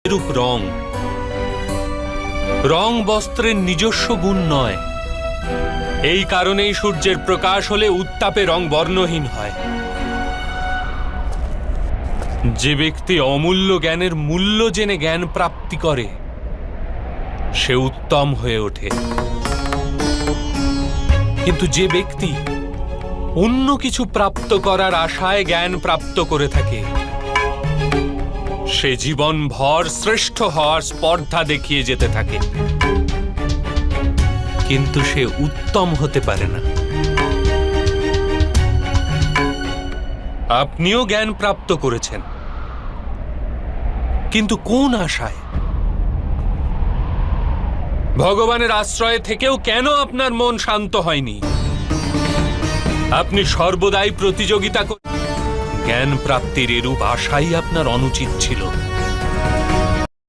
এরূপ রং, রং বস্ত্রের নিজস্ব গুণ নয়। এই কারণেই সূর্যের প্রকাশ হলে উত্তাপে রং বর্ণহীন হয়। যে ব্যক্তি অমূল্য জ্ঞানের মূল্য জেনে জ্ঞান প্রাপ্তি করে সে উত্তম হয়ে ওঠে। কিন্তু যে ব্যক্তি অন্য কিছু প্রাপ্ত করার আশায় জ্ঞান প্রাপ্ত করে থাকে সে জীবনভর শ্রেষ্ঠ হওয়ার স্পর্ধা দেখিয়ে যেতে থাকে, কিন্তু সে উত্তম হতে পারে না। আপনিও জ্ঞান প্রাপ্ত করেছেন, কিন্তু কোন আশায়? ভগবানের আশ্রয়ে থেকেও কেন আপনার মন শান্ত হয়নি? আপনি সর্বদাই প্রতিযোগিতা জ্ঞান প্রাপ্তির এরূপ আশাই আপনার অনুচিত ছিল।